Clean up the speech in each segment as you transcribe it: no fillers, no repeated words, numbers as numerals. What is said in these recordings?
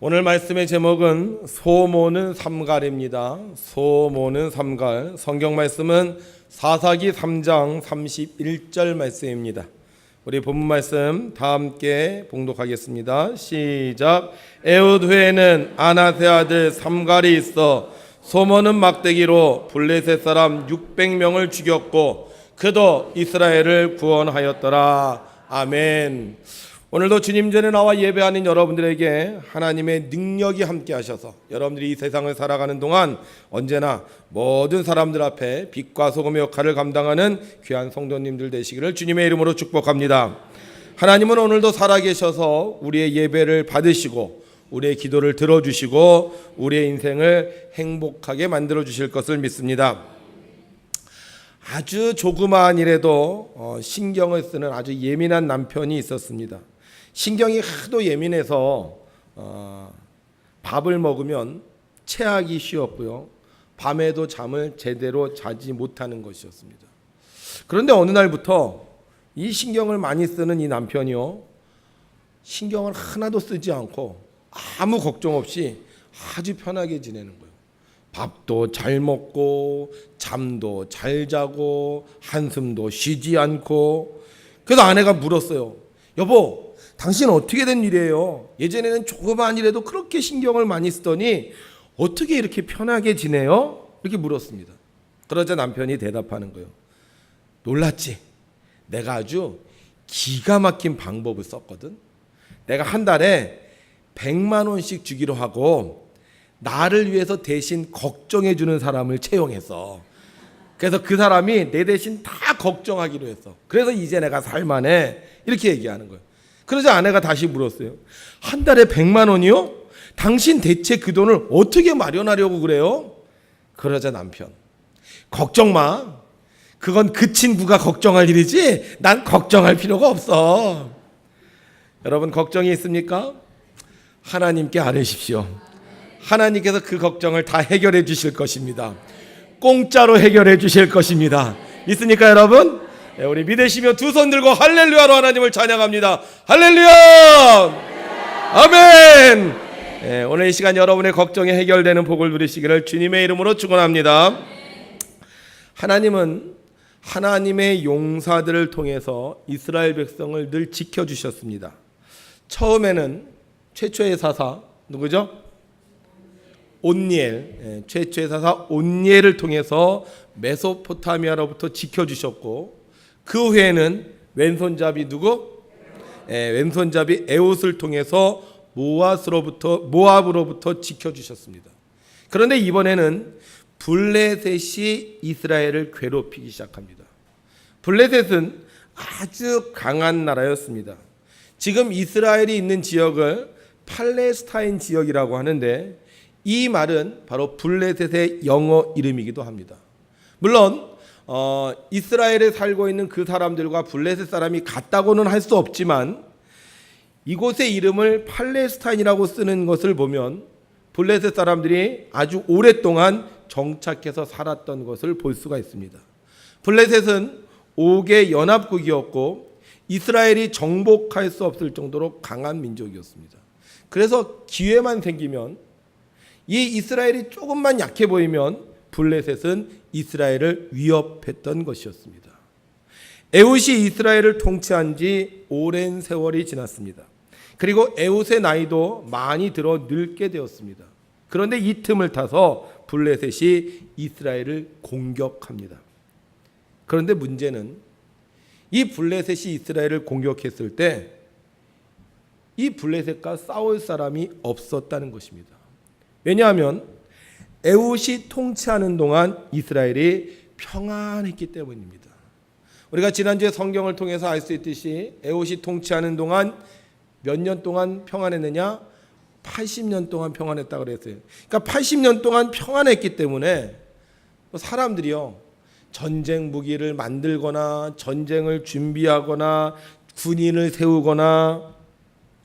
오늘 말씀의 제목은 소모는 삼갈입니다. 소모는 삼갈. 성경 말씀은 사사기 3장 31절 말씀입니다. 우리 본문 말씀 다 함께 봉독하겠습니다. 시작. 에훗 후에는 아나세 아들 삼갈이 있어 소모는 막대기로 블레셋 사람 600명을 죽였고 그도 이스라엘을 구원하였더라. 아멘. 오늘도 주님 전에 나와 예배하는 여러분들에게 하나님의 능력이 함께 하셔서 여러분들이 이 세상을 살아가는 동안 언제나 모든 사람들 앞에 빛과 소금의 역할을 감당하는 귀한 성도님들 되시기를 주님의 이름으로 축복합니다. 하나님은 오늘도 살아계셔서 우리의 예배를 받으시고 우리의 기도를 들어주시고 우리의 인생을 행복하게 만들어주실 것을 믿습니다. 아주 조그마한 일에도 신경을 쓰는 아주 예민한 남편이 있었습니다. 신경이 하도 예민해서 밥을 먹으면 체하기 쉬웠고요. 밤에도 잠을 제대로 자지 못하는 것이었습니다. 그런데 어느 날부터 이 신경을 많이 쓰는 이 남편이요, 신경을 하나도 쓰지 않고 아무 걱정 없이 아주 편하게 지내는 거예요. 밥도 잘 먹고 잠도 잘 자고 한숨도 쉬지 않고. 그래서 아내가 물었어요. 여보, 당신 어떻게 된 일이에요? 예전에는 조그마한 일에도 그렇게 신경을 많이 쓰더니 어떻게 이렇게 편하게 지내요? 이렇게 물었습니다. 그러자 남편이 대답하는 거예요. 놀랐지? 내가 아주 기가 막힌 방법을 썼거든. 내가 한 달에 100만 원씩 주기로 하고 나를 위해서 대신 걱정해 주는 사람을 채용했어. 그래서 그 사람이 내 대신 다 걱정하기로 했어. 그래서 이제 내가 살만해. 이렇게 얘기하는 거예요. 그러자 아내가 다시 물었어요. 한 달에 100만 원이요? 당신 대체 그 돈을 어떻게 마련하려고 그래요? 그러자 남편, 걱정 마. 그건 그 친구가 걱정할 일이지 난 걱정할 필요가 없어. 여러분, 걱정이 있습니까? 하나님께 아뢰십시오. 하나님께서 그 걱정을 다 해결해 주실 것입니다. 공짜로 해결해 주실 것입니다. 믿습니까, 여러분? 네, 우리 믿으시며 두 손 들고 할렐루야로 하나님을 찬양합니다. 할렐루야! 아멘! 네, 오늘 이 시간 여러분의 걱정이 해결되는 복을 누리시기를 주님의 이름으로 축원합니다. 하나님은 하나님의 용사들을 통해서 이스라엘 백성을 늘 지켜주셨습니다. 처음에는 최초의 사사 누구죠? 온니엘. 최초의 사사 온니엘을 통해서 메소포타미아로부터 지켜주셨고 그 후에는 왼손잡이 누구? 왼손잡이 에훗을 통해서 모압으로부터 지켜주셨습니다. 그런데 이번에는 블레셋이 이스라엘을 괴롭히기 시작합니다. 블레셋은 아주 강한 나라였습니다. 지금 이스라엘이 있는 지역을 팔레스타인 지역이라고 하는데 이 말은 바로 블레셋의 영어 이름이기도 합니다. 물론 이스라엘에 살고 있는 그 사람들과 블레셋 사람이 같다고는 할 수 없지만 이곳의 이름을 팔레스타인이라고 쓰는 것을 보면 블레셋 사람들이 아주 오랫동안 정착해서 살았던 것을 볼 수가 있습니다. 블레셋은 5개 연합국이었고 이스라엘이 정복할 수 없을 정도로 강한 민족이었습니다. 그래서 기회만 생기면 이 이스라엘이 조금만 약해 보이면 블레셋은 이스라엘을 위협했던 것이었습니다. 에훗이 이스라엘을 통치한 지 오랜 세월이 지났습니다. 그리고 에훗의 나이도 많이 들어 늙게 되었습니다. 그런데 이 틈을 타서 블레셋이 이스라엘을 공격합니다. 그런데 문제는 이 블레셋이 이스라엘을 공격했을 때 이 블레셋과 싸울 사람이 없었다는 것입니다. 왜냐하면 에훗이 통치하는 동안 이스라엘이 평안했기 때문입니다. 우리가 지난주에 성경을 통해서 알 수 있듯이 에훗이 통치하는 동안 몇 년 동안 평안했느냐? 80년 동안 평안했다고 그랬어요. 그러니까 80년 동안 평안했기 때문에 사람들이요, 전쟁 무기를 만들거나 전쟁을 준비하거나 군인을 세우거나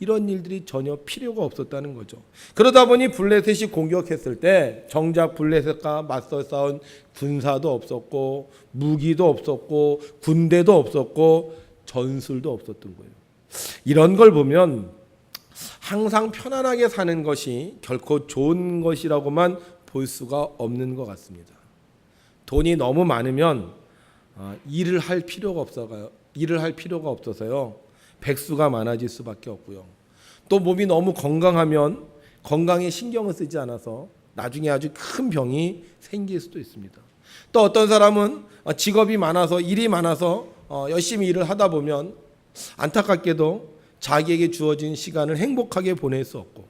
이런 일들이 전혀 필요가 없었다는 거죠. 그러다 보니 블레셋이 공격했을 때 정작 블레셋과 맞서 싸운 군사도 없었고 무기도 없었고 군대도 없었고 전술도 없었던 거예요. 이런 걸 보면 항상 편안하게 사는 것이 결코 좋은 것이라고만 볼 수가 없는 것 같습니다. 돈이 너무 많으면 일을 할 필요가 없어서요. 백수가 많아질 수밖에 없고요. 또 몸이 너무 건강하면 건강에 신경을 쓰지 않아서 나중에 아주 큰 병이 생길 수도 있습니다. 또 어떤 사람은 직업이 많아서 일이 많아서 열심히 일을 하다 보면 안타깝게도 자기에게 주어진 시간을 행복하게 보낼 수 없고,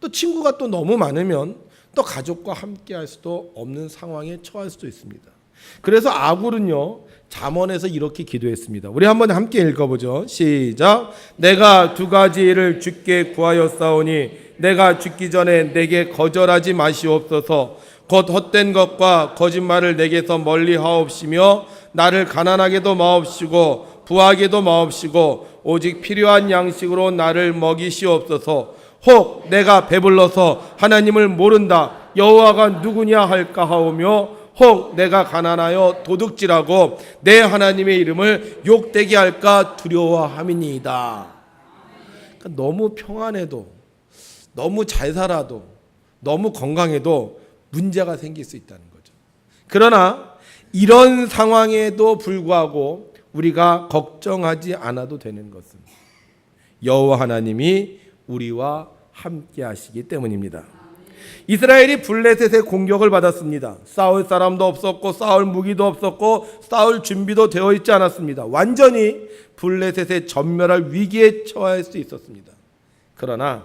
또 친구가 또 너무 많으면 또 가족과 함께 할 수도 없는 상황에 처할 수도 있습니다. 그래서 아굴은요, 잠언에서 이렇게 기도했습니다. 우리 한번 함께 읽어보죠. 시작. 내가 두 가지 일을 주께 구하였사오니 내가 죽기 전에 내게 거절하지 마시옵소서. 곧 헛된 것과 거짓말을 내게서 멀리 하옵시며 나를 가난하게도 마옵시고 부하게도 마옵시고 오직 필요한 양식으로 나를 먹이시옵소서. 혹 내가 배불러서 하나님을 모른다 여호와가 누구냐 할까 하오며 혹 내가 가난하여 도둑질하고 내 하나님의 이름을 욕되게 할까 두려워함이니이다. 그러니까 너무 평안해도, 너무 잘 살아도, 너무 건강해도 문제가 생길 수 있다는 거죠. 그러나 이런 상황에도 불구하고 우리가 걱정하지 않아도 되는 것은 여호와 하나님이 우리와 함께 하시기 때문입니다. 이스라엘이 블레셋의 공격을 받았습니다. 싸울 사람도 없었고 싸울 무기도 없었고 싸울 준비도 되어 있지 않았습니다. 완전히 블레셋의 전멸할 위기에 처할 수 있었습니다. 그러나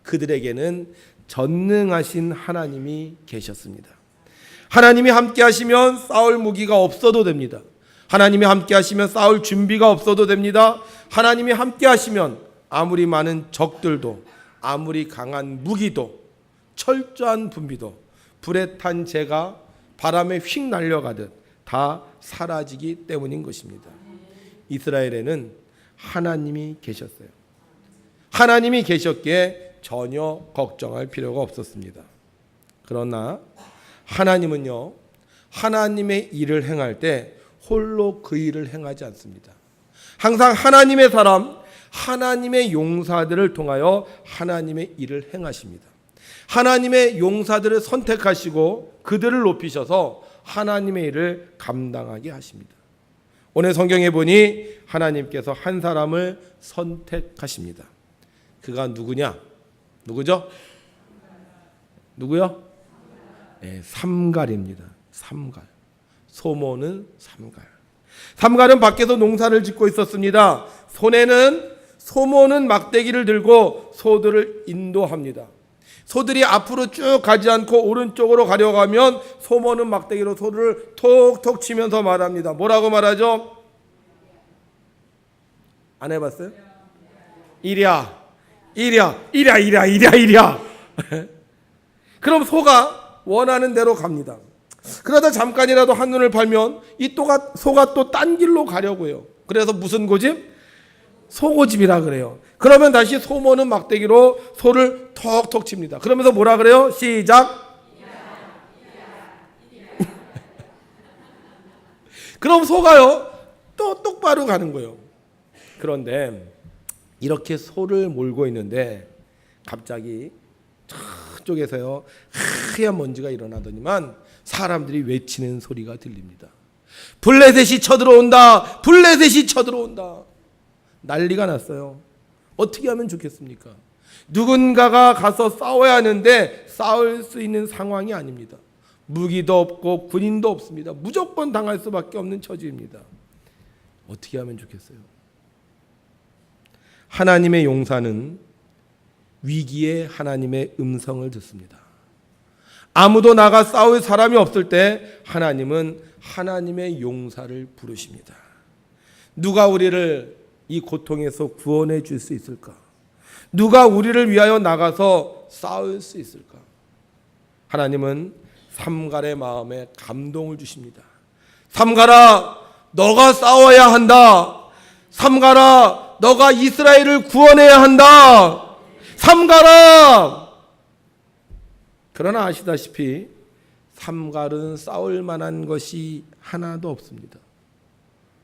그들에게는 전능하신 하나님이 계셨습니다. 하나님이 함께 하시면 싸울 무기가 없어도 됩니다. 하나님이 함께 하시면 싸울 준비가 없어도 됩니다. 하나님이 함께 하시면 아무리 많은 적들도, 아무리 강한 무기도, 철저한 분비도, 불에 탄 재가 바람에 휙 날려가듯 다 사라지기 때문인 것입니다. 이스라엘에는 하나님이 계셨어요. 하나님이 계셨기에 전혀 걱정할 필요가 없었습니다. 그러나 하나님은요, 하나님의 일을 행할 때 홀로 그 일을 행하지 않습니다. 항상 하나님의 사람, 하나님의 용사들을 통하여 하나님의 일을 행하십니다. 하나님의 용사들을 선택하시고 그들을 높이셔서 하나님의 일을 감당하게 하십니다. 오늘 성경에 보니 하나님께서 한 사람을 선택하십니다. 그가 누구냐? 누구죠? 누구요? 네, 삼갈입니다. 삼갈. 소모는 삼갈. 삼갈은 밖에서 농사를 짓고 있었습니다. 소모는 막대기를 들고 소들을 인도합니다. 소들이 앞으로 쭉 가지 않고 오른쪽으로 가려고 하면 소모는 막대기로 소를 톡톡 치면서 말합니다. 뭐라고 말하죠? 안 해봤어요? 이랴. 그럼 소가 원하는 대로 갑니다. 그러다 잠깐이라도 한눈을 팔면 소가 또 딴 길로 가려고 해요. 그래서 무슨 고집? 소고집이라 그래요. 그러면 다시 소모는 막대기로 소를 톡톡 칩니다. 그러면서 뭐라 그래요? 시작. 그럼 소가요 또 똑바로 가는 거예요. 그런데 이렇게 소를 몰고 있는데 갑자기 저쪽에서요 하얀 먼지가 일어나더니만 사람들이 외치는 소리가 들립니다. 블레셋이 쳐들어온다. 블레셋이 쳐들어온다. 난리가 났어요. 어떻게 하면 좋겠습니까? 누군가가 가서 싸워야 하는데 싸울 수 있는 상황이 아닙니다. 무기도 없고 군인도 없습니다. 무조건 당할 수밖에 없는 처지입니다. 어떻게 하면 좋겠어요? 하나님의 용사는 위기에 하나님의 음성을 듣습니다. 아무도 나가 싸울 사람이 없을 때 하나님은 하나님의 용사를 부르십니다. 누가 우리를 이 고통에서 구원해 줄 수 있을까? 누가 우리를 위하여 나가서 싸울 수 있을까? 하나님은 삼갈의 마음에 감동을 주십니다. 삼갈아, 너가 싸워야 한다. 삼갈아, 너가 이스라엘을 구원해야 한다. 삼갈아. 그러나 아시다시피 삼갈은 싸울 만한 것이 하나도 없습니다.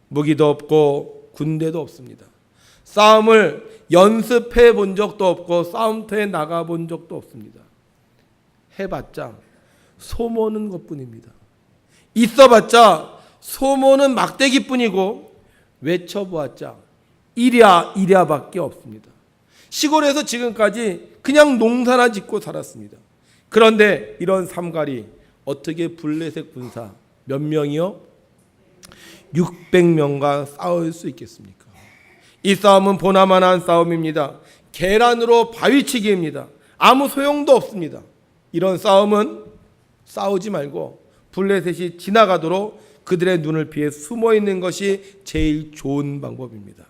무기도 없고 군대도 없습니다. 싸움을 연습해 본 적도 없고 싸움터에 나가 본 적도 없습니다. 해봤자 소모는 것뿐입니다. 있어봤자 소모는 막대기뿐이고 외쳐보았자 이랴밖에 없습니다. 시골에서 지금까지 그냥 농사나 짓고 살았습니다. 그런데 이런 삼갈이 어떻게 블레셋 군사 몇 명이요? 600명과 싸울 수 있겠습니까? 이 싸움은 보나마나한 싸움입니다. 계란으로 바위치기입니다. 아무 소용도 없습니다. 이런 싸움은 싸우지 말고 블레셋이 지나가도록 그들의 눈을 피해 숨어 있는 것이 제일 좋은 방법입니다.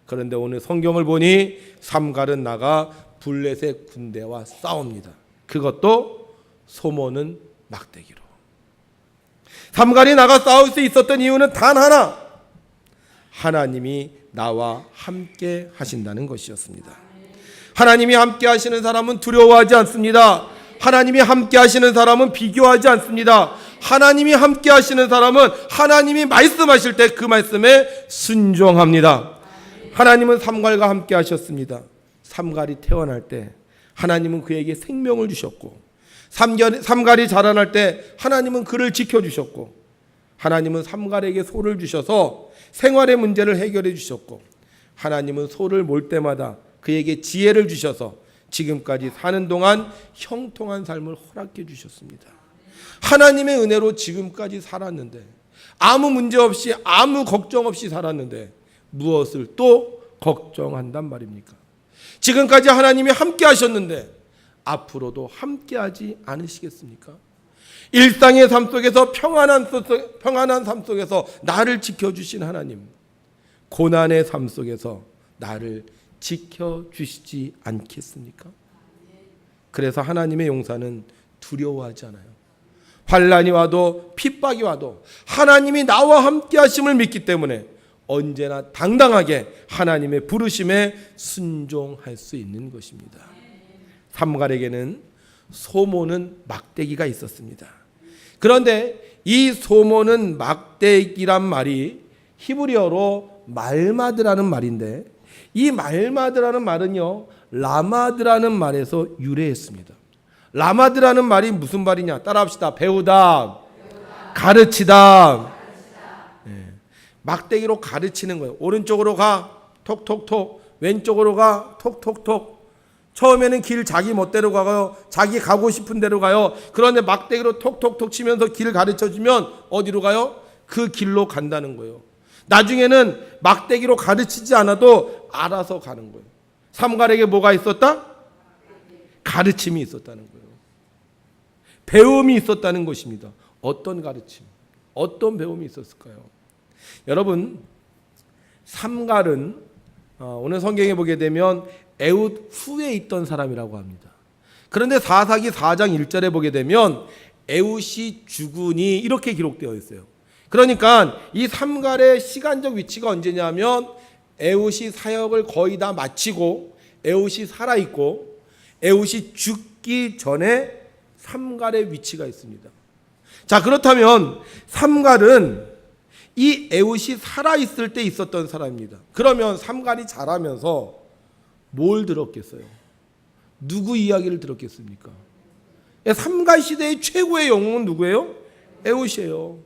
그런데 오늘 성경을 보니 삼갈은 나가 블레셋 군대와 싸웁니다. 그것도 소모는 막대기로. 삼갈이 나가 싸울 수 있었던 이유는 단 하나, 하나님이 나와 함께 하신다는 것이었습니다. 하나님이 함께 하시는 사람은 두려워하지 않습니다. 하나님이 함께 하시는 사람은 비교하지 않습니다. 하나님이 함께 하시는 사람은 하나님이 말씀하실 때 그 말씀에 순종합니다. 하나님은 삼갈과 함께 하셨습니다. 삼갈이 태어날 때 하나님은 그에게 생명을 주셨고, 삼갈이 자라날 때 하나님은 그를 지켜주셨고, 하나님은 삼갈에게 소를 주셔서 생활의 문제를 해결해 주셨고, 하나님은 소를 몰 때마다 그에게 지혜를 주셔서 지금까지 사는 동안 형통한 삶을 허락해 주셨습니다. 하나님의 은혜로 지금까지 살았는데, 아무 문제 없이 아무 걱정 없이 살았는데 무엇을 또 걱정한단 말입니까? 지금까지 하나님이 함께 하셨는데 앞으로도 함께 하지 않으시겠습니까? 일상의 삶 속에서 평안한 삶 속에서 나를 지켜주신 하나님, 고난의 삶 속에서 나를 지켜주시지 않겠습니까? 그래서 하나님의 용사는 두려워하지 않아요. 환난이 와도 핍박이 와도 하나님이 나와 함께 하심을 믿기 때문에 언제나 당당하게 하나님의 부르심에 순종할 수 있는 것입니다. 삼갈에게는 소모는 막대기가 있었습니다. 그런데 이 소모는 막대기란 말이 히브리어로 말마드라는 말인데, 이 말마드라는 말은요 라마드라는 말에서 유래했습니다. 라마드라는 말이 무슨 말이냐? 따라합시다. 배우다, 가르치다. 막대기로 가르치는 거예요. 오른쪽으로 가, 톡톡톡. 왼쪽으로 가, 톡톡톡. 처음에는 길 자기 멋대로 가요. 자기 가고 싶은 대로 가요. 그런데 막대기로 톡톡톡 치면서 길을 가르쳐주면 어디로 가요? 그 길로 간다는 거예요. 나중에는 막대기로 가르치지 않아도 알아서 가는 거예요. 삼갈에게 뭐가 있었다? 가르침이 있었다는 거예요. 배움이 있었다는 것입니다. 어떤 가르침, 어떤 배움이 있었을까요? 여러분, 삼갈은 오늘 성경에 보게 되면 에훗 후에 있던 사람이라고 합니다. 그런데 사사기 4장 1절에 보게 되면 에훗이 죽으니 이렇게 기록되어 있어요. 그러니까 이 삼갈의 시간적 위치가 언제냐면 에훗이 사역을 거의 다 마치고 에훗이 살아있고 에훗이 죽기 전에 삼갈의 위치가 있습니다. 자, 그렇다면 삼갈은 이 에훗이 살아있을 때 있었던 사람입니다. 그러면 삼갈이 자라면서 뭘 들었겠어요? 누구 이야기를 들었겠습니까? 삼갈 시대의 최고의 영웅은 누구예요? 에훗이에요.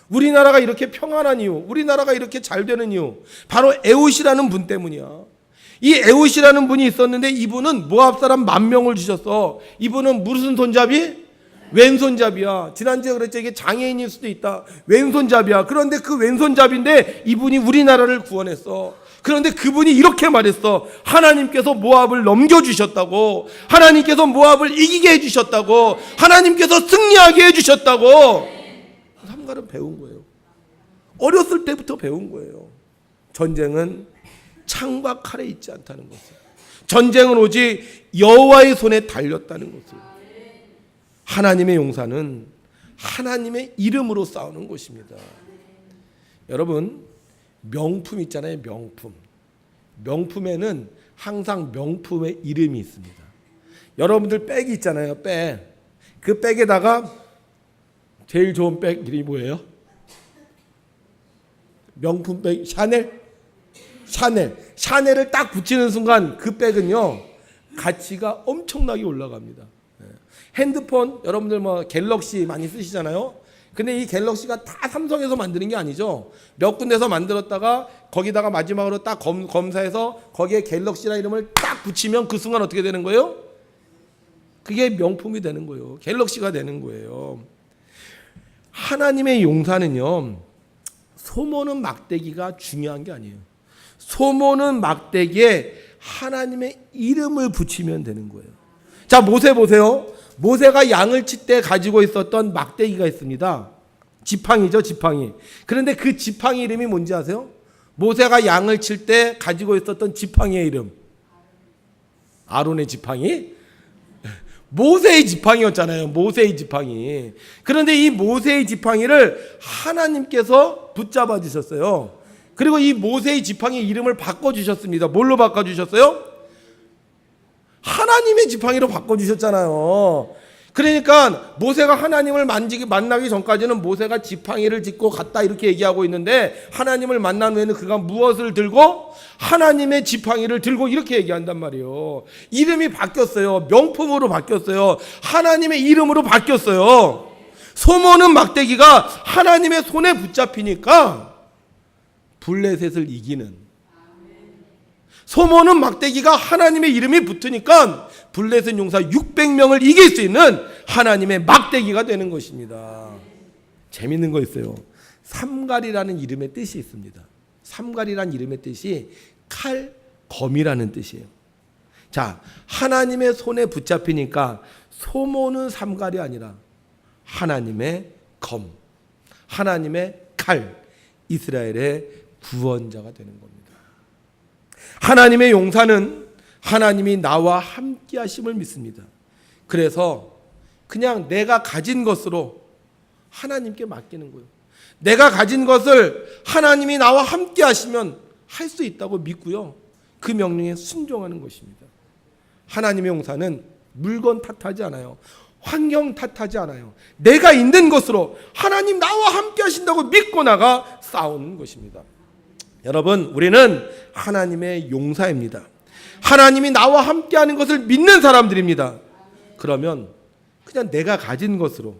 우리나라가 이렇게 평안한 이유, 우리나라가 이렇게 잘 되는 이유, 바로 에훗이라는 분 때문이야. 이 에훗이라는 분이 있었는데 이분은 모압 사람 10,000명을 주셨어. 이분은 무슨 손잡이? 왼손잡이야. 지난주에 그랬죠. 이게 장애인일 수도 있다. 왼손잡이야. 그런데 그 왼손잡인데 이분이 우리나라를 구원했어. 그런데 그분이 이렇게 말했어. 하나님께서 모압을 넘겨주셨다고. 하나님께서 모압을 이기게 해주셨다고. 하나님께서 승리하게 해주셨다고. 삼갈은 배운 거예요. 어렸을 때부터 배운 거예요. 전쟁은 창과 칼에 있지 않다는 것을. 전쟁은 오직 여호와의 손에 달렸다는 것을. 하나님의 용사는 하나님의 이름으로 싸우는 것입니다. 여러분, 명품 있잖아요. 명품. 명품에는 항상 명품의 이름이 있습니다. 여러분들 백이 있잖아요. 백. 그 백에다가 제일 좋은 백 이름이 뭐예요? 명품 백. 샤넬? 샤넬을 딱 붙이는 순간 그 백은요 가치가 엄청나게 올라갑니다. 핸드폰 여러분들 뭐 갤럭시 많이 쓰시잖아요. 근데 이 갤럭시가 다 삼성에서 만드는 게 아니죠. 몇 군데서 만들었다가 거기다가 마지막으로 딱 검사해서 거기에 갤럭시라는 이름을 딱 붙이면 그 순간 어떻게 되는 거예요? 그게 명품이 되는 거예요. 갤럭시가 되는 거예요. 하나님의 용사는요, 소모는 막대기가 중요한 게 아니에요. 소모는 막대기에 하나님의 이름을 붙이면 되는 거예요. 자, 모세 보세요. 모세가 양을 칠 때 가지고 있었던 막대기가 있습니다. 지팡이죠, 지팡이. 그런데 그 지팡이 이름이 뭔지 아세요? 모세가 양을 칠 때 가지고 있었던 지팡이의 이름. 아론의 지팡이? 모세의 지팡이였잖아요. 모세의 지팡이. 그런데 이 모세의 지팡이를 하나님께서 붙잡아 주셨어요. 그리고 이 모세의 지팡이 이름을 바꿔주셨습니다. 뭘로 바꿔주셨어요? 하나님의 지팡이로 바꿔주셨잖아요. 그러니까 모세가 하나님을 만나기 전까지는 모세가 지팡이를 짚고 갔다 이렇게 얘기하고 있는데 하나님을 만난 후에는 그가 무엇을 들고? 하나님의 지팡이를 들고 이렇게 얘기한단 말이에요. 이름이 바뀌었어요. 명품으로 바뀌었어요. 하나님의 이름으로 바뀌었어요. 소모는 막대기가 하나님의 손에 붙잡히니까 블레셋을 이기는, 소모는 막대기가 하나님의 이름이 붙으니까 블레셋 용사 600명을 이길 수 있는 하나님의 막대기가 되는 것입니다. 재밌는 거 있어요. 삼갈이라는 이름의 뜻이 있습니다. 삼갈이라는 이름의 뜻이 칼, 검이라는 뜻이에요. 자, 하나님의 손에 붙잡히니까 소모는 삼갈이 아니라 하나님의 검, 하나님의 칼, 이스라엘의 구원자가 되는 겁니다. 하나님의 용사는 하나님이 나와 함께 하심을 믿습니다. 그래서 그냥 내가 가진 것으로 하나님께 맡기는 거예요. 내가 가진 것을 하나님이 나와 함께 하시면 할 수 있다고 믿고요. 그 명령에 순종하는 것입니다. 하나님의 용사는 물건 탓하지 않아요. 환경 탓하지 않아요. 내가 있는 것으로 하나님 나와 함께 하신다고 믿고 나가 싸우는 것입니다. 여러분, 우리는 하나님의 용사입니다. 하나님이 나와 함께하는 것을 믿는 사람들입니다. 그러면 그냥 내가 가진 것으로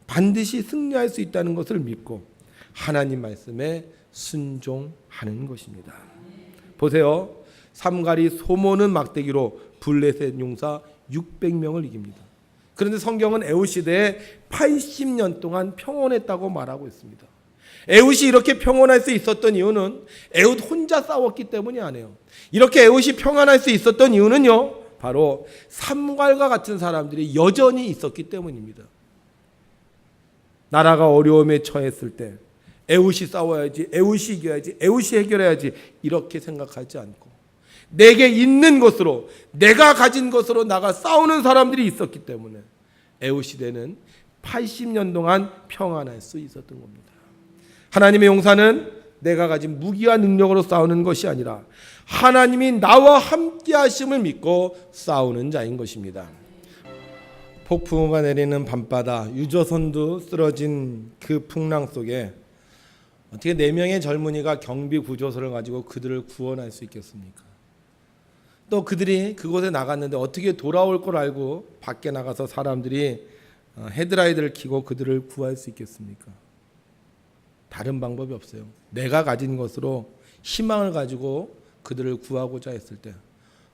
반드시 승리할 수 있다는 것을 믿고 하나님 말씀에 순종하는 것입니다. 보세요. 삼갈이 소모는 막대기로 블레셋 용사 600명을 이깁니다. 그런데 성경은 에훗 시대에 80년 동안 평온했다고 말하고 있습니다. 에훗이 이렇게 평온할 수 있었던 이유는 에훗 혼자 싸웠기 때문이 아니에요. 이렇게 에훗이 평안할 수 있었던 이유는요, 바로 삼갈과 같은 사람들이 여전히 있었기 때문입니다. 나라가 어려움에 처했을 때 에훗이 싸워야지, 에훗이 이겨야지, 에훗이 해결해야지 이렇게 생각하지 않고 내게 있는 것으로, 내가 가진 것으로 나가 싸우는 사람들이 있었기 때문에 에훗 시대는 80년 동안 평안할 수 있었던 겁니다. 하나님의 용사는 내가 가진 무기와 능력으로 싸우는 것이 아니라 하나님이 나와 함께 하심을 믿고 싸우는 자인 것입니다. 폭풍우가 내리는 밤바다, 유조선도 쓰러진 그 풍랑 속에 어떻게 4명의 젊은이가 경비 구조소를 가지고 그들을 구원할 수 있겠습니까? 또 그들이 그곳에 나갔는데 어떻게 돌아올 걸 알고 밖에 나가서 사람들이 헤드라이트를 켜고 그들을 구할 수 있겠습니까? 다른 방법이 없어요. 내가 가진 것으로 희망을 가지고 그들을 구하고자 했을 때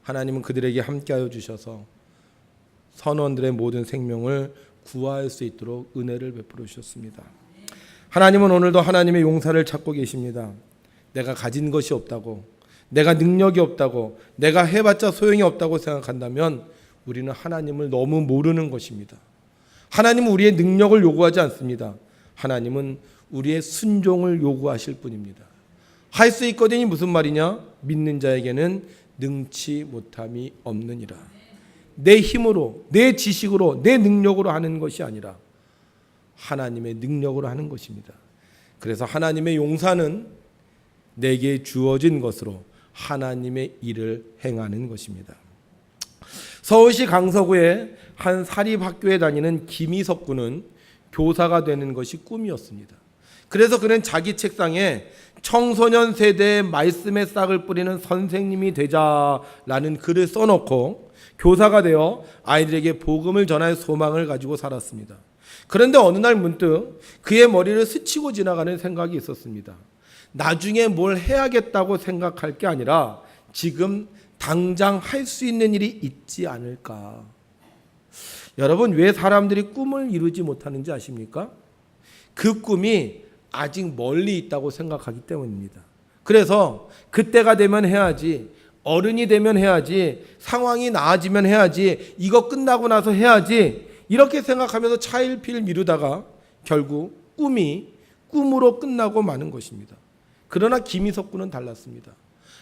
하나님은 그들에게 함께하여 주셔서 선원들의 모든 생명을 구할 수 있도록 은혜를 베풀어 주셨습니다. 하나님은 오늘도 하나님의 용사를 찾고 계십니다. 내가 가진 것이 없다고, 내가 능력이 없다고, 내가 해봤자 소용이 없다고 생각한다면 우리는 하나님을 너무 모르는 것입니다. 하나님은 우리의 능력을 요구하지 않습니다. 하나님은 우리의 순종을 요구하실 뿐입니다. 할 수 있거든이 무슨 말이냐? 믿는 자에게는 능치 못함이 없느니라. 내 힘으로, 내 지식으로, 내 능력으로 하는 것이 아니라 하나님의 능력으로 하는 것입니다. 그래서 하나님의 용사는 내게 주어진 것으로 하나님의 일을 행하는 것입니다. 서울시 강서구의 한 사립학교에 다니는 김희석 군은 교사가 되는 것이 꿈이었습니다. 그래서 그는 자기 책상에 청소년 세대의 말씀의 싹을 뿌리는 선생님이 되자라는 글을 써놓고 교사가 되어 아이들에게 복음을 전할 소망을 가지고 살았습니다. 그런데 어느 날 문득 그의 머리를 스치고 지나가는 생각이 있었습니다. 나중에 뭘 해야겠다고 생각할 게 아니라 지금 당장 할 수 있는 일이 있지 않을까. 여러분, 왜 사람들이 꿈을 이루지 못하는지 아십니까? 그 꿈이 아직 멀리 있다고 생각하기 때문입니다. 그래서 그때가 되면 해야지, 어른이 되면 해야지, 상황이 나아지면 해야지, 이거 끝나고 나서 해야지, 이렇게 생각하면서 차일피일 미루다가 결국 꿈이 꿈으로 끝나고 마는 것입니다. 그러나 김희석 군은 달랐습니다.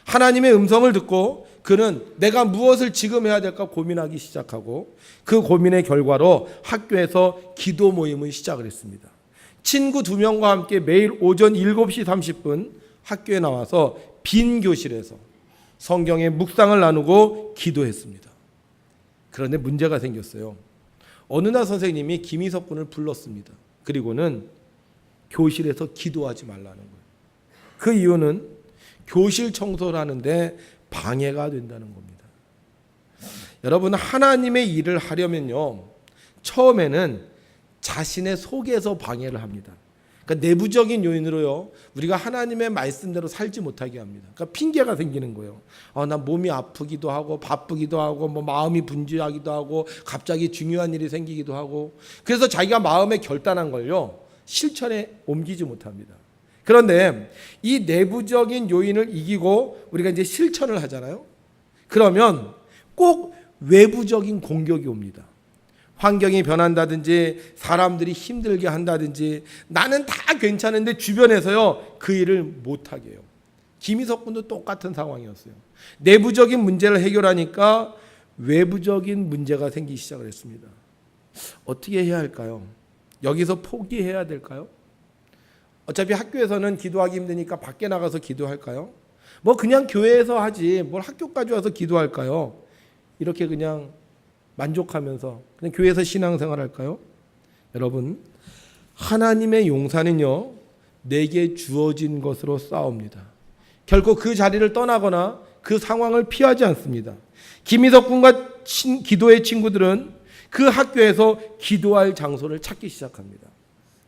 하나님의 음성을 듣고 그는 내가 무엇을 지금 해야 될까 고민하기 시작하고 그 고민의 결과로 학교에서 기도 모임을 시작을 했습니다. 친구 2명과 함께 매일 오전 7시 30분 학교에 나와서 빈 교실에서 성경의 묵상을 나누고 기도했습니다. 그런데 문제가 생겼어요. 어느 날 선생님이 김희석 군을 불렀습니다. 그리고는 교실에서 기도하지 말라는 거예요. 그 이유는 교실 청소를 하는데 방해가 된다는 겁니다. 여러분, 하나님의 일을 하려면요, 처음에는 자신의 속에서 방해를 합니다. 그러니까 내부적인 요인으로요, 우리가 하나님의 말씀대로 살지 못하게 합니다. 그러니까 핑계가 생기는 거예요. 나 몸이 아프기도 하고 바쁘기도 하고 뭐 마음이 분주하기도 하고 갑자기 중요한 일이 생기기도 하고, 그래서 자기가 마음에 결단한 걸요 실천에 옮기지 못합니다. 그런데 이 내부적인 요인을 이기고 우리가 이제 실천을 하잖아요. 그러면 꼭 외부적인 공격이 옵니다. 환경이 변한다든지 사람들이 힘들게 한다든지 나는 다 괜찮은데 주변에서요 그 일을 못하게 해요. 김희석 군도 똑같은 상황이었어요. 내부적인 문제를 해결하니까 외부적인 문제가 생기기 시작을 했습니다. 어떻게 해야 할까요? 여기서 포기해야 될까요? 어차피 학교에서는 기도하기 힘드니까 밖에 나가서 기도할까요? 뭐 그냥 교회에서 하지 뭘 학교까지 와서 기도할까요? 이렇게 그냥 만족하면서 그냥 교회에서 신앙생활 할까요? 여러분, 하나님의 용사는요 내게 주어진 것으로 싸웁니다. 결코 그 자리를 떠나거나 그 상황을 피하지 않습니다. 김희석 군과 기도의 친구들은 그 학교에서 기도할 장소를 찾기 시작합니다.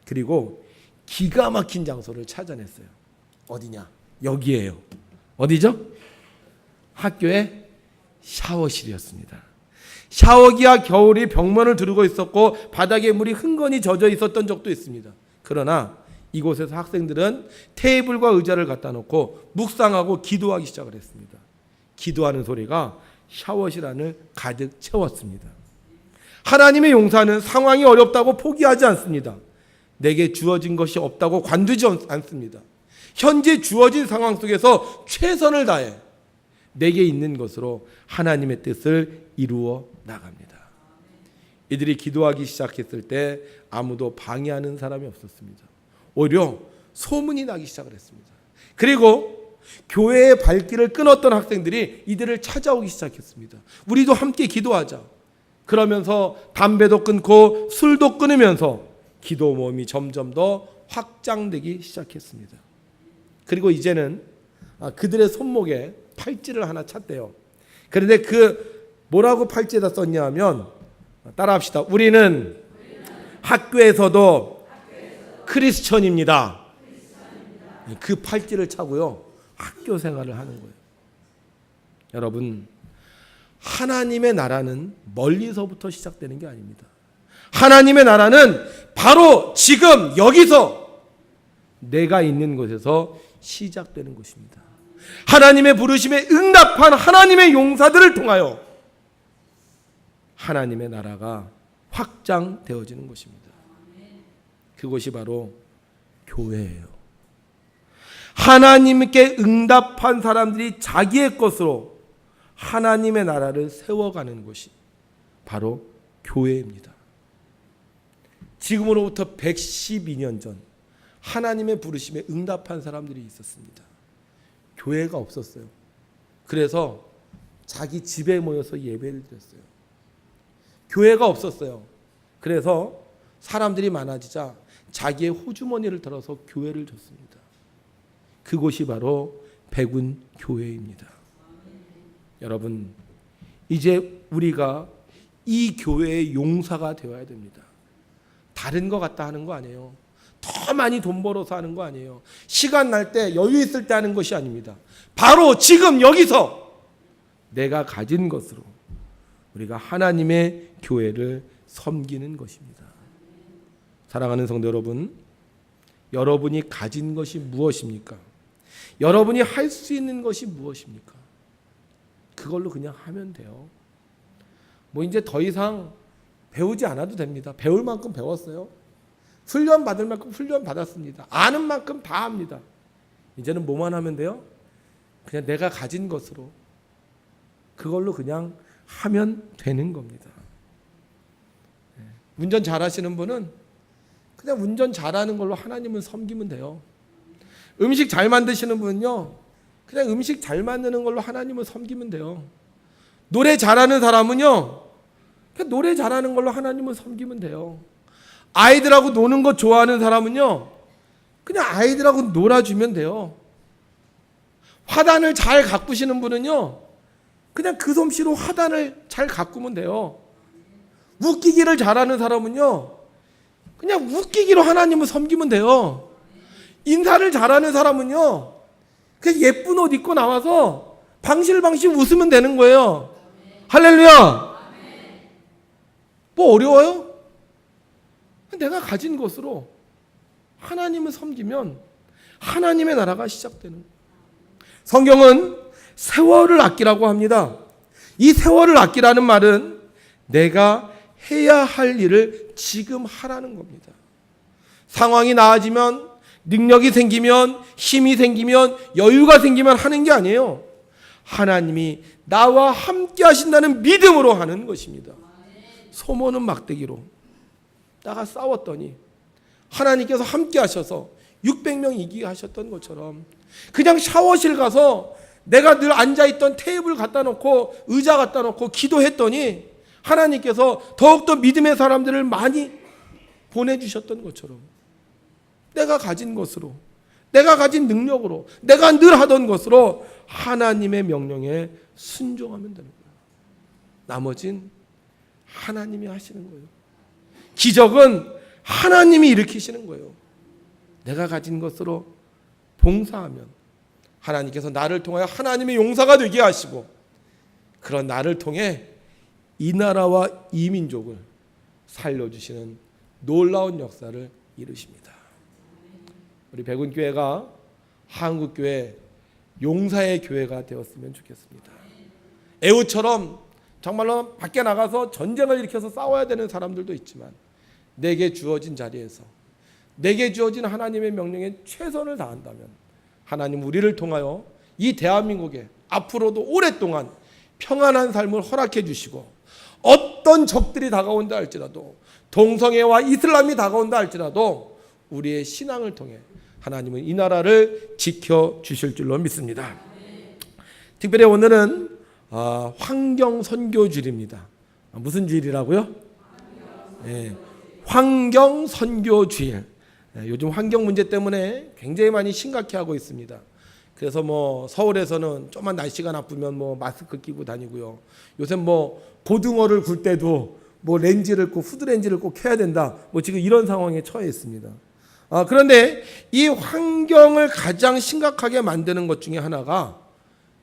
그리고 기가 막힌 장소를 찾아냈어요. 어디냐? 여기에요. 어디죠? 학교의 샤워실이었습니다. 샤워기와 겨울이 벽면을 두르고 있었고 바닥에 물이 흥건히 젖어 있었던 적도 있습니다. 그러나 이곳에서 학생들은 테이블과 의자를 갖다 놓고 묵상하고 기도하기 시작을 했습니다. 기도하는 소리가 샤워실 안을 가득 채웠습니다. 하나님의 용사는 상황이 어렵다고 포기하지 않습니다. 내게 주어진 것이 없다고 관두지 않습니다. 현재 주어진 상황 속에서 최선을 다해 내게 있는 것으로 하나님의 뜻을 이루어 나갑니다. 이들이 기도하기 시작했을 때 아무도 방해하는 사람이 없었습니다. 오히려 소문이 나기 시작을 했습니다. 그리고 교회의 발길을 끊었던 학생들이 이들을 찾아오기 시작했습니다. 우리도 함께 기도하자. 그러면서 담배도 끊고 술도 끊으면서 기도 모임이 점점 더 확장되기 시작했습니다. 그리고 이제는 그들의 손목에 팔찌를 하나 찼대요. 그런데 뭐라고 팔찌에다 썼냐 하면 따라합시다. 우리는 학교에서도 크리스천입니다. 그 팔찌를 차고요 학교 생활을 하는 거예요. 여러분, 하나님의 나라는 멀리서부터 시작되는 게 아닙니다. 하나님의 나라는 바로 지금 여기서 내가 있는 곳에서 시작되는 것입니다. 하나님의 부르심에 응답한 하나님의 용사들을 통하여 하나님의 나라가 확장되어지는 것입니다. 그것이 바로 교회예요. 하나님께 응답한 사람들이 자기의 것으로 하나님의 나라를 세워가는 것이 바로 교회입니다. 지금으로부터 112년 전 하나님의 부르심에 응답한 사람들이 있었습니다. 교회가 없었어요. 그래서 자기 집에 모여서 예배를 드렸어요. 교회가 없었어요. 그래서 사람들이 많아지자 자기의 호주머니를 들어서 교회를 줬습니다. 그곳이 바로 백운교회입니다. 여러분, 이제 우리가 이 교회의 용사가 되어야 됩니다. 다른 것 같다 하는 거 아니에요. 더 많이 돈 벌어서 하는 거 아니에요. 시간 날 때, 여유 있을 때 하는 것이 아닙니다. 바로 지금 여기서 내가 가진 것으로 우리가 하나님의 교회를 섬기는 것입니다. 사랑하는 성도 여러분, 여러분이 가진 것이 무엇입니까? 여러분이 할 수 있는 것이 무엇입니까? 그걸로 그냥 하면 돼요. 뭐 이제 더 이상 배우지 않아도 됩니다. 배울 만큼 배웠어요. 훈련 받을 만큼 훈련 받았습니다. 아는 만큼 다 합니다. 이제는 뭐만 하면 돼요? 그냥 내가 가진 것으로 그걸로 그냥 하면 되는 겁니다. 운전 잘하시는 분은 그냥 운전 잘하는 걸로 하나님을 섬기면 돼요. 음식 잘 만드시는 분은요, 그냥 음식 잘 만드는 걸로 하나님을 섬기면 돼요. 노래 잘하는 사람은요, 그냥 노래 잘하는 걸로 하나님을 섬기면 돼요. 아이들하고 노는 거 좋아하는 사람은요, 그냥 아이들하고 놀아주면 돼요. 화단을 잘 가꾸시는 분은요, 그냥 그 솜씨로 화단을 잘 가꾸면 돼요. 웃기기를 잘하는 사람은요, 그냥 웃기기로 하나님을 섬기면 돼요. 인사를 잘하는 사람은요, 그냥 예쁜 옷 입고 나와서 방실방실 웃으면 되는 거예요. 할렐루야. 뭐 어려워요? 내가 가진 것으로 하나님을 섬기면 하나님의 나라가 시작되는 거예요. 성경은 세월을 아끼라고 합니다. 이 세월을 아끼라는 말은 내가 해야 할 일을 지금 하라는 겁니다. 상황이 나아지면, 능력이 생기면, 힘이 생기면, 여유가 생기면 하는 게 아니에요. 하나님이 나와 함께 하신다는 믿음으로 하는 것입니다. 소모는 막대기로 나가 싸웠더니 하나님께서 함께 하셔서 600명 이기게 하셨던 것처럼 그냥 샤워실 가서 내가 늘 앉아있던 테이블 갖다 놓고 의자 갖다 놓고 기도했더니 하나님께서 더욱더 믿음의 사람들을 많이 보내주셨던 것처럼 내가 가진 것으로, 내가 가진 능력으로, 내가 늘 하던 것으로 하나님의 명령에 순종하면 되는 거예요. 나머진 하나님이 하시는 거예요. 기적은 하나님이 일으키시는 거예요. 내가 가진 것으로 봉사하면 하나님께서 나를 통하여 하나님의 용사가 되게 하시고 그런 나를 통해 이 나라와 이 민족을 살려주시는 놀라운 역사를 이루십니다. 우리 백운교회가 한국교회 용사의 교회가 되었으면 좋겠습니다. 에후처럼 정말로 밖에 나가서 전쟁을 일으켜서 싸워야 되는 사람들도 있지만 내게 주어진 자리에서 내게 주어진 하나님의 명령에 최선을 다한다면 하나님 우리를 통하여 이 대한민국에 앞으로도 오랫동안 평안한 삶을 허락해 주시고 어떤 적들이 다가온다 할지라도 동성애와 이슬람이 다가온다 할지라도 우리의 신앙을 통해 하나님은 이 나라를 지켜주실 줄로 믿습니다. 특별히 오늘은 환경선교주일입니다. 무슨 주일이라고요? 네, 환경선교주일. 요즘 환경 문제 때문에 굉장히 많이 심각해하고 있습니다. 그래서 뭐 서울에서는 좀만 날씨가 나쁘면 뭐 마스크 끼고 다니고요. 요새 뭐 고등어를 굴 때도 뭐 렌즈를 꼭 후드 렌즈를 꼭 켜야 된다. 뭐 지금 이런 상황에 처해 있습니다. 그런데 이 환경을 가장 심각하게 만드는 것 중에 하나가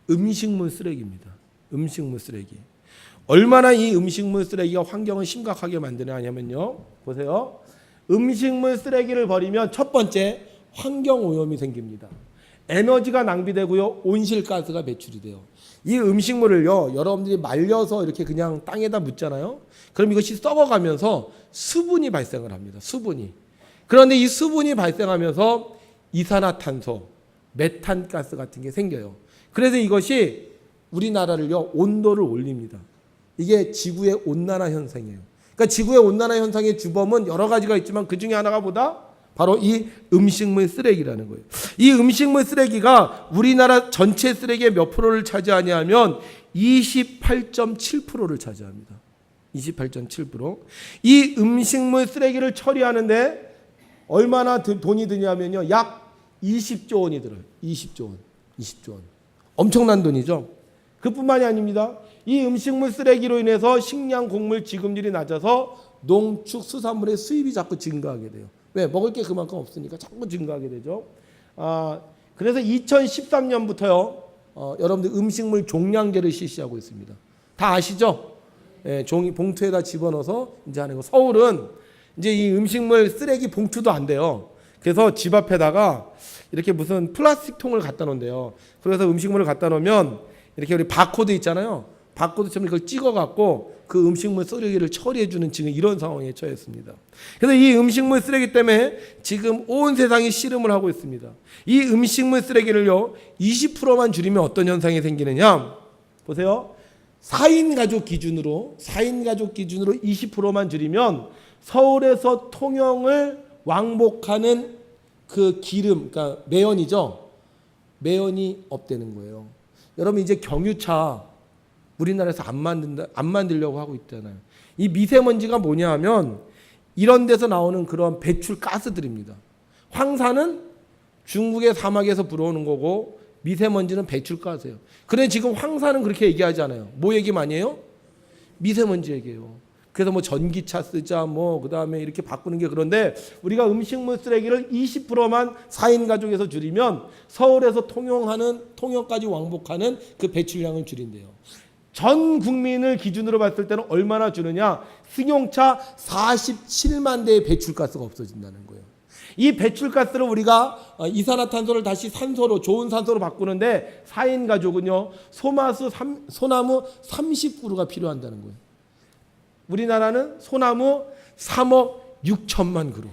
음식물 쓰레기입니다. 음식물 쓰레기. 얼마나 이 음식물 쓰레기가 환경을 심각하게 만드냐 하냐면요. 보세요. 음식물 쓰레기를 버리면 첫 번째 환경 오염이 생깁니다. 에너지가 낭비되고요. 온실가스가 배출이 돼요. 이 음식물을요. 여러분들이 말려서 이렇게 그냥 땅에다 묻잖아요. 그럼 이것이 썩어가면서 수분이 발생을 합니다. 수분이. 그런데 이 수분이 발생하면서 이산화탄소, 메탄가스 같은 게 생겨요. 그래서 이것이 우리나라를요. 온도를 올립니다. 이게 지구의 온난화 현상이에요. 그러니까 지구의 온난화 현상의 주범은 여러 가지가 있지만 그 중에 하나가 뭐다? 바로 이 음식물 쓰레기라는 거예요. 이 음식물 쓰레기가 우리나라 전체 쓰레기의 몇 프로를 차지하냐면 28.7%를 차지합니다. 28.7%. 이 음식물 쓰레기를 처리하는데 얼마나 돈이 드냐면요. 약 20조 원이 들어요. 20조 원. 20조 원. 엄청난 돈이죠. 그뿐만이 아닙니다. 이 음식물 쓰레기로 인해서 식량, 곡물 지급률이 낮아서 농축 수산물의 수입이 자꾸 증가하게 돼요. 왜? 먹을 게 그만큼 없으니까 자꾸 증가하게 되죠. 그래서 2013년부터요. 여러분들 음식물 종량제를 실시하고 있습니다. 다 아시죠? 예, 종이 봉투에다 집어넣어서 이제 하는 거. 서울은 이제 이 음식물 쓰레기 봉투도 안 돼요. 그래서 집 앞에다가 이렇게 무슨 플라스틱 통을 갖다 놓은대요. 그래서 음식물을 갖다 놓으면 이렇게 우리 바코드 있잖아요. 바코드처럼 이걸 찍어갖고 그 음식물 쓰레기를 처리해주는 지금 이런 상황에 처했습니다. 그래서 이 음식물 쓰레기 때문에 지금 온 세상이 씨름을 하고 있습니다. 이 음식물 쓰레기를요 20%만 줄이면 어떤 현상이 생기느냐? 보세요. 4인 가족 기준으로 20%만 줄이면 서울에서 통영을 왕복하는 그 기름, 그러니까 매연이죠. 매연이 없다는 거예요. 여러분 이제 경유차 우리나라에서 안 만들려고 하고 있잖아요. 이 미세먼지가 뭐냐 하면 이런 데서 나오는 그런 배출 가스들입니다. 황사는 중국의 사막에서 불어오는 거고 미세먼지는 배출 가스예요. 그런데 지금 황사는 그렇게 얘기하잖아요. 뭐 얘기 많이 해요? 미세먼지 얘기해요. 그래서 뭐 전기차 쓰자 뭐 그다음에 이렇게 바꾸는 게 그런데 우리가 음식물 쓰레기를 20%만 4인 가족에서 줄이면 서울에서 통영까지 왕복하는 그 배출량을 줄인대요. 전 국민을 기준으로 봤을 때는 얼마나 주느냐? 승용차 47만 대의 배출가스가 없어진다는 거예요. 이 배출가스를 우리가 이산화탄소를 다시 산소로 좋은 산소로 바꾸는데 4인 가족은요 소나무 30그루가 필요한다는 거예요. 우리나라는 소나무 3억 6천만 그루.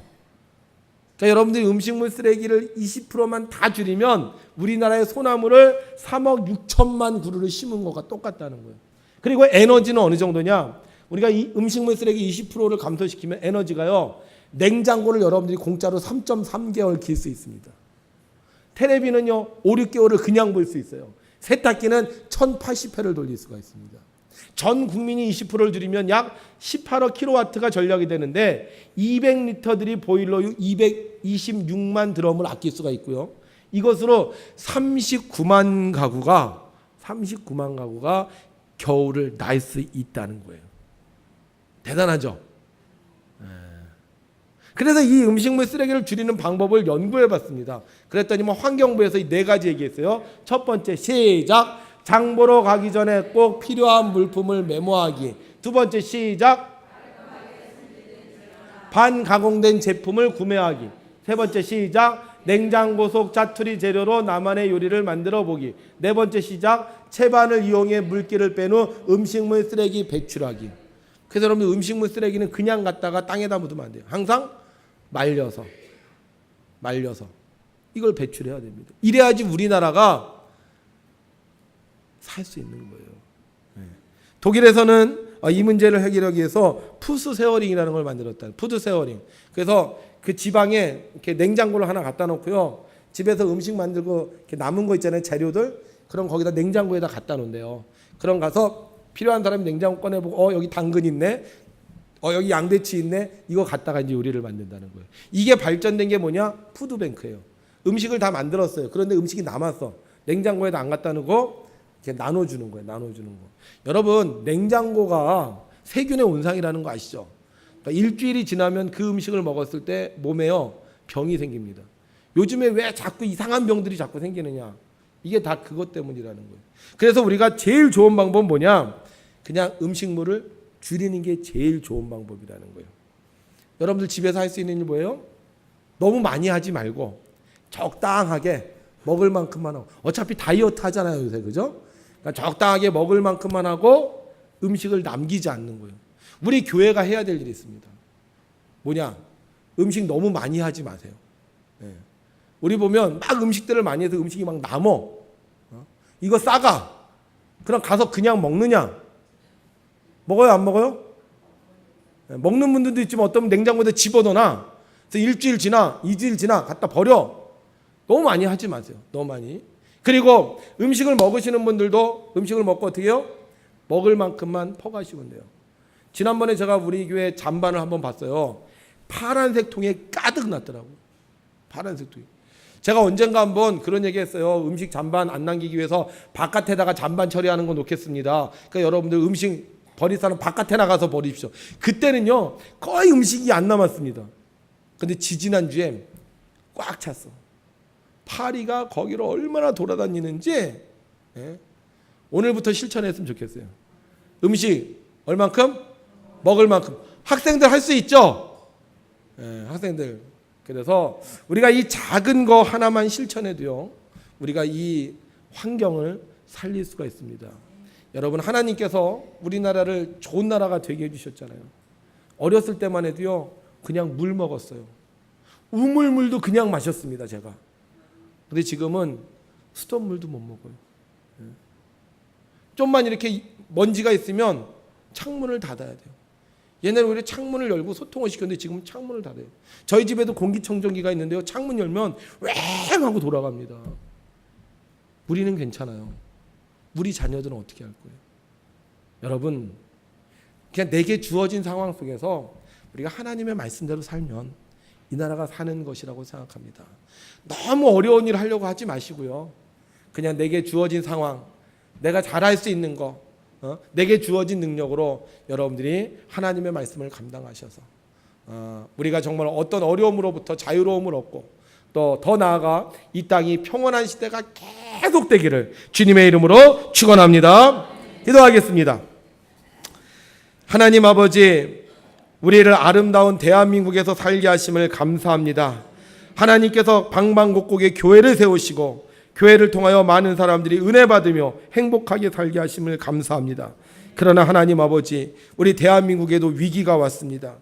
그러니까 여러분들이 음식물 쓰레기를 20%만 다 줄이면 우리나라의 소나무를 3억 6천만 그루를 심은 것과 똑같다는 거예요. 그리고 에너지는 어느 정도냐? 우리가 이 음식물 쓰레기 20%를 감소시키면 에너지가요. 냉장고를 여러분들이 공짜로 3.3개월 길 수 있습니다. 테레비는요. 5, 6개월을 그냥 볼 수 있어요. 세탁기는 1080회를 돌릴 수가 있습니다. 전 국민이 20%를 줄이면 약 18억 킬로와트가 전력이 되는데 200리터들이 보일러유 226만 드럼을 아낄 수가 있고요. 이것으로 39만 가구가 겨울을 날 수 있다는 거예요. 대단하죠? 그래서 이 음식물 쓰레기를 줄이는 방법을 연구해 봤습니다. 그랬더니 뭐 환경부에서 이 4가지 얘기했어요. 첫 번째 시작. 장 보러 가기 전에 꼭 필요한 물품을 메모하기. 두 번째 시작. 반가공된 제품을 구매하기. 세 번째 시작. 냉장고 속 자투리 재료로 나만의 요리를 만들어 보기. 네 번째 시작. 채반을 이용해 물기를 뺀 후 음식물 쓰레기 배출하기. 그래서 여러분 음식물 쓰레기는 그냥 갖다가 땅에다 묻으면 안 돼요. 항상 말려서 이걸 배출해야 됩니다. 이래야지 우리나라가 살 수 있는 거예요. 독일에서는 이 문제를 해결하기 위해서 푸드 세어링이라는 걸 만들었다. 푸드 세어링. 그래서 그 지방에 이렇게 냉장고를 하나 갖다 놓고요. 집에서 음식 만들고 이렇게 남은 거 있잖아요. 재료들. 그럼 거기다 냉장고에다 갖다 놓는데요. 그럼 가서 필요한 사람이 냉장고 꺼내보고 여기 당근 있네. 여기 양배추 있네. 이거 갖다가 이제 요리를 만든다는 거예요. 이게 발전된 게 뭐냐? 푸드뱅크예요. 음식을 다 만들었어요. 그런데 음식이 남았어. 냉장고에다 안 갖다 놓고 이렇게 나눠주는 거예요. 나눠주는 거. 여러분 냉장고가 세균의 온상이라는 거 아시죠? 그러니까 일주일이 지나면 그 음식을 먹었을 때 몸에요 병이 생깁니다. 요즘에 왜 자꾸 이상한 병들이 자꾸 생기느냐? 이게 다 그것 때문이라는 거예요. 그래서 우리가 제일 좋은 방법은 뭐냐? 그냥 음식물을 줄이는 게 제일 좋은 방법이라는 거예요. 여러분들 집에서 할 수 있는 일 뭐예요? 너무 많이 하지 말고 적당하게 먹을 만큼만 하고. 어차피 다이어트 하잖아요 요새, 그죠? 그러니까 적당하게 먹을 만큼만 하고 음식을 남기지 않는 거예요. 우리 교회가 해야 될 일이 있습니다. 뭐냐? 음식 너무 많이 하지 마세요. 우리 보면 막 음식들을 많이 해서 음식이 막 남어. 이거 싸가. 그럼 가서 그냥 먹느냐? 먹어요, 안 먹어요? 먹는 분들도 있지만 어떤 냉장고에 집어넣어놔. 그래서 일주일 지나, 2주일 지나 갖다 버려. 너무 많이 하지 마세요. 너무 많이. 그리고 음식을 먹으시는 분들도 음식을 먹고 어떻게 해요? 먹을 만큼만 퍼가시면 돼요. 지난번에 제가 우리 교회 잠반을 한번 봤어요. 파란색 통에 가득 났더라고요. 파란색 통에. 제가 언젠가 한번 그런 얘기 했어요. 음식 잔반 안 남기기 위해서 바깥에다가 잔반 처리하는 거 놓겠습니다. 그러니까 여러분들 음식 버릴 사람 바깥에 나가서 버리십시오. 그때는요 거의 음식이 안 남았습니다. 근데 지지난주에 꽉 찼어. 파리가 거기로 얼마나 돌아다니는지 오늘부터 실천했으면 좋겠어요. 음식 얼만큼? 먹을 만큼. 학생들 할 수 있죠? 학생들. 그래서 우리가 이 작은 거 하나만 실천해도요 우리가 이 환경을 살릴 수가 있습니다. 여러분, 하나님께서 우리나라를 좋은 나라가 되게 해주셨잖아요. 어렸을 때만 해도요 그냥 물 먹었어요. 우물물도 그냥 마셨습니다 제가. 근데 지금은 수돗물도 못 먹어요. 좀만 이렇게 먼지가 있으면 창문을 닫아야 돼요. 옛날에 우리 창문을 열고 소통을 시켰는데 지금은 창문을 닫아요. 저희 집에도 공기청정기가 있는데요 창문 열면 왱 하고 돌아갑니다. 우리는 괜찮아요. 우리 자녀들은 어떻게 할 거예요? 여러분, 그냥 내게 주어진 상황 속에서 우리가 하나님의 말씀대로 살면 이 나라가 사는 것이라고 생각합니다. 너무 어려운 일을 하려고 하지 마시고요. 그냥 내게 주어진 상황, 내가 잘할 수 있는 거, 내게 주어진 능력으로 여러분들이 하나님의 말씀을 감당하셔서 우리가 정말 어떤 어려움으로부터 자유로움을 얻고 또 더 나아가 이 땅이 평온한 시대가 계속되기를 주님의 이름으로 축원합니다. 기도하겠습니다. 하나님 아버지, 우리를 아름다운 대한민국에서 살게 하심을 감사합니다. 하나님께서 방방곡곡에 교회를 세우시고 교회를 통하여 많은 사람들이 은혜 받으며 행복하게 살게 하심을 감사합니다. 그러나 하나님 아버지, 우리 대한민국에도 위기가 왔습니다.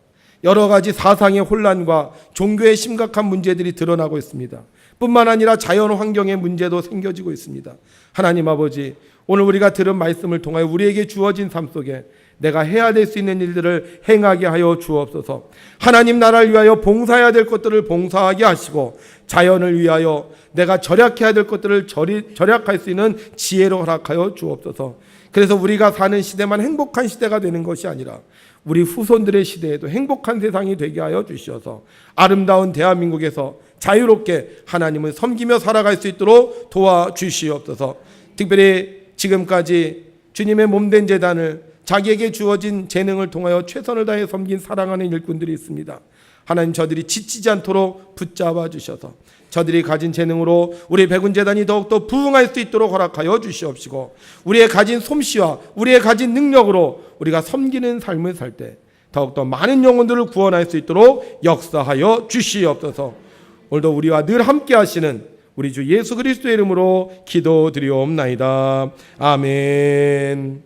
여러 가지 사상의 혼란과 종교의 심각한 문제들이 드러나고 있습니다. 뿐만 아니라 자연 환경의 문제도 생겨지고 있습니다. 하나님 아버지, 오늘 우리가 들은 말씀을 통하여 우리에게 주어진 삶 속에 내가 해야 될 수 있는 일들을 행하게 하여 주옵소서. 하나님 나라를 위하여 봉사해야 될 것들을 봉사하게 하시고 자연을 위하여 내가 절약해야 될 것들을 절약할 수 있는 지혜로 허락하여 주옵소서. 그래서 우리가 사는 시대만 행복한 시대가 되는 것이 아니라 우리 후손들의 시대에도 행복한 세상이 되게 하여 주시어서 아름다운 대한민국에서 자유롭게 하나님을 섬기며 살아갈 수 있도록 도와주시옵소서. 특별히 지금까지 주님의 몸된 제단을 자기에게 주어진 재능을 통하여 최선을 다해 섬긴 사랑하는 일꾼들이 있습니다. 하나님, 저들이 지치지 않도록 붙잡아 주셔서 저들이 가진 재능으로 우리 백운재단이 더욱더 부흥할 수 있도록 허락하여 주시옵시고 우리의 가진 솜씨와 우리의 가진 능력으로 우리가 섬기는 삶을 살 때 더욱더 많은 영혼들을 구원할 수 있도록 역사하여 주시옵소서. 오늘도 우리와 늘 함께 하시는 우리 주 예수 그리스도의 이름으로 기도드리옵나이다. 아멘.